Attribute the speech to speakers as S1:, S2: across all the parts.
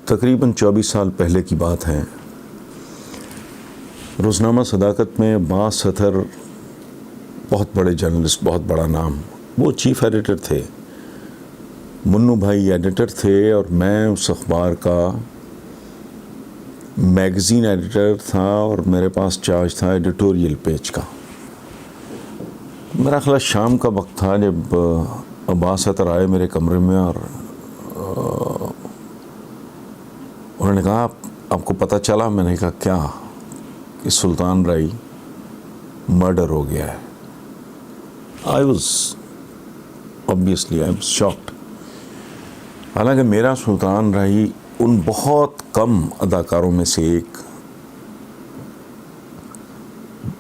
S1: तकरीबन 24 साल पहले की बात है। रोज़नामा सदाकत में अब्बास सतर, बहुत बड़े जर्नलिस्ट, बहुत बड़ा नाम, वो चीफ़ एडिटर थे, मुन्नू भाई एडिटर थे और मैं उस अखबार का मैगज़ीन एडिटर था और मेरे पास चार्ज था एडिटोरियल पेज का। मेरा ख्याल शाम का वक्त था जब अब्बास सतर आए मेरे कमरे में और उन्होंने कहा आपको पता चला? मैंने कहा क्या? कि सुल्तान राई मर्डर हो गया है। I was shocked. हालांकि मेरा सुल्तान राई उन बहुत कम अदाकारों में से एक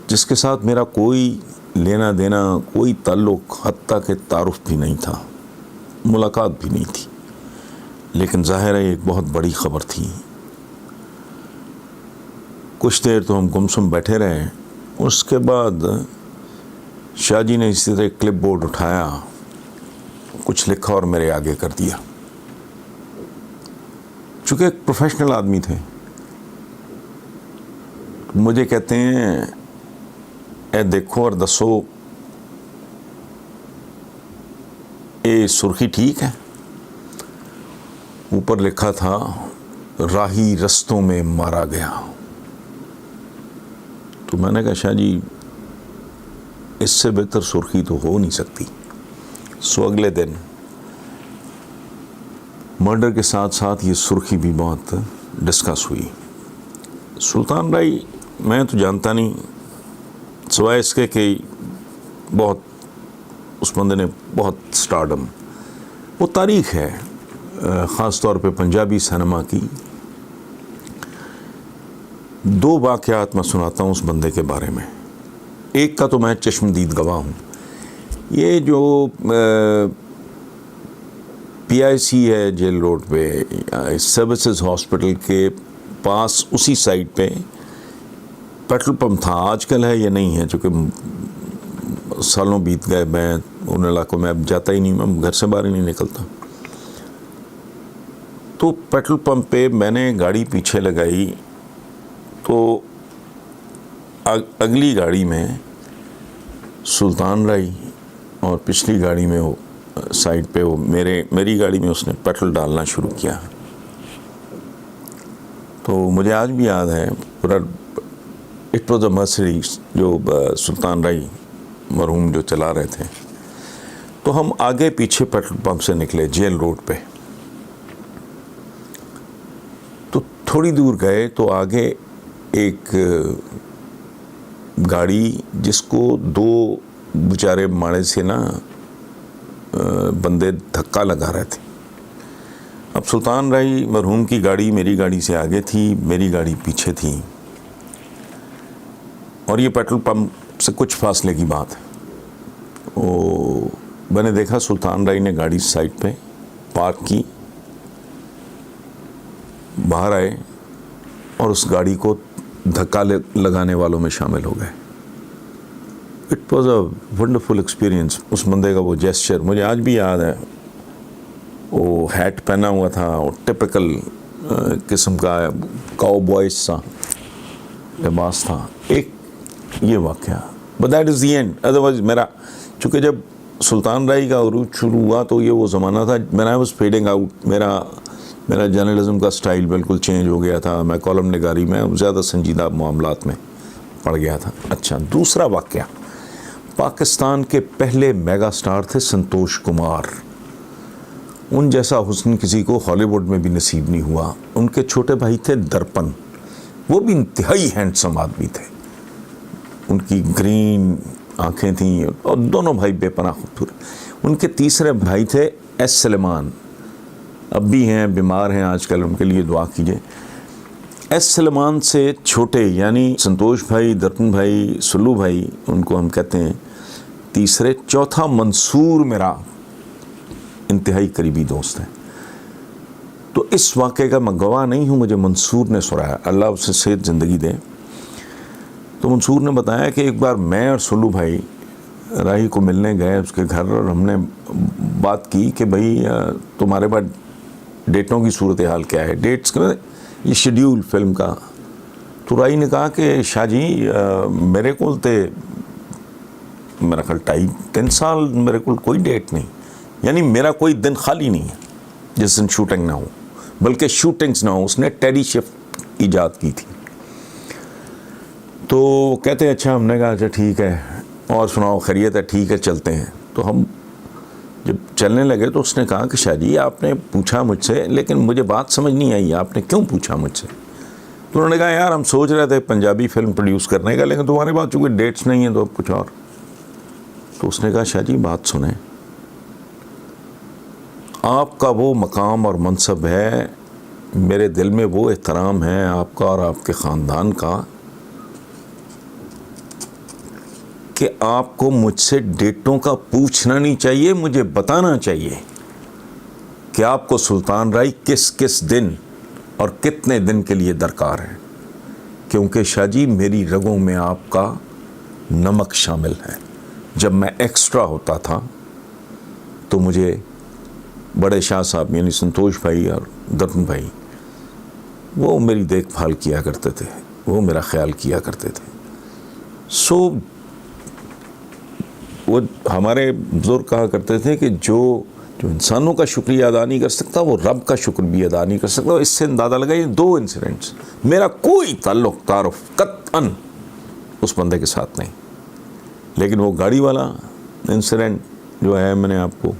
S1: जिसके साथ मेरा कोई लेना देना, कोई ताल्लुक़, हत्ता के तारुफ भी नहीं था, मुलाकात भी नहीं थी, लेकिन ज़ाहिर है एक बहुत बड़ी ख़बर थी। कुछ देर तो हम गुमसुम बैठे रहे। उसके बाद शाहजी ने इसी तरह क्लिप बोर्ड उठाया, कुछ लिखा और मेरे आगे कर दिया। चूँकि एक प्रोफेशनल आदमी थे, मुझे कहते हैं ए देखो और दसो ये सुर्खी ठीक है? ऊपर लिखा था राही रस्तों में मारा गया। तो मैंने कहा शाह जी इससे बेहतर सुर्खी तो हो नहीं सकती। सो अगले दिन मर्डर के साथ साथ ये सुर्खी भी बहुत डिस्कस हुई। सुल्तान राई मैं तो जानता नहीं, सिवाय इसके कि बहुत उस बंदे ने बहुत स्टारडम, वो तारीख़ है ख़ास तौर पे पंजाबी सिनेमा की। दो वाक़यात मैं सुनाता हूँ उस बंदे के बारे में। एक का तो मैं चश्मदीद गवाह हूँ। ये जो PIC है जेल रोड पे, सर्विसेज हॉस्पिटल के पास उसी साइड पे पेट्रोल पंप था। आजकल है या नहीं है, चूँकि सालों बीत गए, मैं उन इलाकों में अब जाता ही नहीं, मैं घर से बाहर ही नहीं निकलता। तो पेट्रोल पंप पे मैंने गाड़ी पीछे लगाई तो अगली गाड़ी में सुल्तान राई और पिछली गाड़ी में वो साइड पे वो मेरी गाड़ी में उसने पेट्रोल डालना शुरू किया। तो मुझे आज भी याद है पूरा, इट वॉज अ मर्सिडीज जो सुल्तान राई मरहूम जो चला रहे थे। तो हम आगे पीछे पेट्रोल पंप से निकले जेल रोड पे। तो थोड़ी दूर गए तो आगे एक गाड़ी जिसको दो बेचारे माड़े से ना बंदे धक्का लगा रहे थे। अब सुल्तान राई मरहूम की गाड़ी मेरी गाड़ी से आगे थी, मेरी गाड़ी पीछे थी और ये पेट्रोल पंप से कुछ फासले की बात है। वो मैंने देखा सुल्तान राई ने गाड़ी साइड पे पार्क की, बाहर आए और उस गाड़ी को धक्का लगाने वालों में शामिल हो गए। It was a wonderful experience. उस बंदे का वो जेस्चर मुझे आज भी याद है। वो हैट पहना हुआ था और टिपिकल किस्म का काउबॉय सा लिबास था। एक ये वाक़या, but that is the end. Otherwise मेरा, चूँकि जब सुल्तान राई का उरूज शुरू हुआ तो ये वो ज़माना था when I was fading out. मेरा जर्नलिज्म का स्टाइल बिल्कुल चेंज हो गया था। मैं कॉलम निगारी में ज़्यादा संजीदा मामलात में पड़ गया था। अच्छा, दूसरा वाक़या, पाकिस्तान के पहले मेगा स्टार थे संतोष कुमार। उन जैसा हुस्न किसी को हॉलीवुड में भी नसीब नहीं हुआ। उनके छोटे भाई थे दर्पण, वो भी इंतहाई हैंडसम आदमी थे। उनकी ग्रीन आँखें थीं और दोनों भाई बेपनाह खूबसूरत। उनके तीसरे भाई थे एस सलेमान, अब भी हैं, बीमार हैं आजकल, उनके लिए दुआ कीजिए। एस सलेमान से छोटे यानी संतोष भाई, दर्पण भाई, सुल्लू भाई उनको हम कहते हैं तीसरे। चौथा मंसूर मेरा इंतहाई करीबी दोस्त है। तो इस वाक़े का मैं गवाह नहीं हूँ, मुझे मंसूर ने सुनाया, अल्लाह उसे सेहत ज़िंदगी दे। तो मंसूर ने बताया कि एक बार मैं और सुल्लू भाई राही को मिलने गए उसके घर और हमने बात की कि भाई तुम्हारे पास डेटों की सूरत हाल क्या है, डेट्स का ये शेड्यूल फिल्म का। तो राई ने कहा कि शाह जी मेरे को मेरा ख्याल 2.5-3 साल मेरे को कोई डेट नहीं, यानी मेरा कोई दिन खाली नहीं है जिस दिन शूटिंग ना हो, बल्कि शूटिंग्स ना हो। उसने टेडी शिफ्ट ईजाद की थी। तो कहते हैं अच्छा, हमने कहा अच्छा ठीक है, और सुनाओ खैरियत है, ठीक है चलते हैं। तो हम जब चलने लगे तो उसने कहा कि शाह जी आपने पूछा मुझसे, लेकिन मुझे बात समझ नहीं आई, आपने क्यों पूछा मुझसे? तो उन्होंने कहा यार हम सोच रहे थे पंजाबी फिल्म प्रोड्यूस करने का, लेकिन तुम्हारे पास चूँकि डेट्स नहीं है तो कुछ और। तो उसने कहा शाह जी बात सुने, आपका वो मकाम और मनसब है, मेरे दिल में वो एहतराम है आपका और आपके ख़ानदान का कि आपको मुझसे डेटों का पूछना नहीं चाहिए, मुझे बताना चाहिए कि आपको सुल्तान राय किस किस दिन और कितने दिन के लिए दरकार है, क्योंकि शाह जी मेरी रगों में आपका नमक शामिल है। जब मैं एक्स्ट्रा होता था तो मुझे बड़े शाह साहब यानी संतोष भाई और दर्पण भाई वो मेरी देखभाल किया करते थे, वो मेरा ख्याल किया करते थे। सो वो हमारे बुजुर्ग कहा करते थे कि जो इंसानों का शुक्रिया अदा नहीं कर सकता वो रब का शुक्र भी अदा नहीं कर सकता। इससे अंदाज़ा लगा ये 2 इंसिडेंट्स, मेरा कोई ताल्लुक़ तारुफ कतअन उस बंदे के साथ नहीं, लेकिन वो गाड़ी वाला इंसिडेंट जो है मैंने आपको,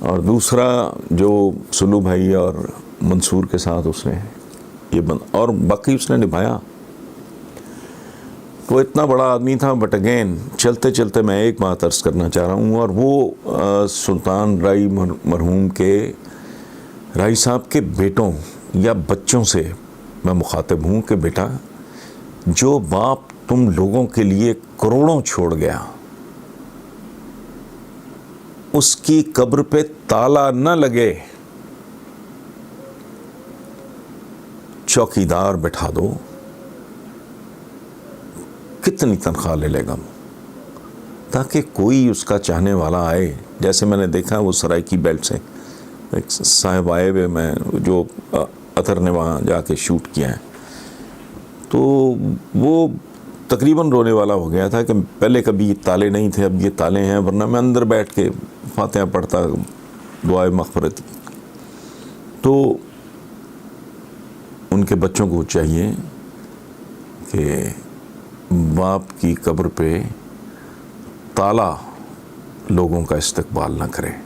S1: और दूसरा जो सुल्लू भाई और मंसूर के साथ उसने ये और बाकी उसने निभाया। वो इतना बड़ा आदमी था, बट अगेन चलते चलते मैं एक बात अर्ज़ करना चाह रहा हूँ, और वो सुल्तान राय मरहूम के राय साहब के बेटों या बच्चों से मैं मुखातिब हूँ कि बेटा जो बाप तुम लोगों के लिए करोड़ों छोड़ गया उसकी कब्र पे ताला न लगे, चौकीदार बैठा दो, कितनी तनख्वाह ले लेगा, ताकि कोई उसका चाहने वाला आए। जैसे मैंने देखा वो सराइकी बेल्ट से एक साहब आए हुए, मैं जो अतर ने वहाँ जाके शूट किया है, तो वो तकरीबन रोने वाला हो गया था कि पहले कभी ये ताले नहीं थे, अब ये ताले हैं, वरना मैं अंदर बैठ के फातिहा पढ़ता, दुआए मग़फ़िरत। तो उनके बच्चों को चाहिए कि बाप की कब्र पे ताला लोगों का इस्तकबाल ना करें।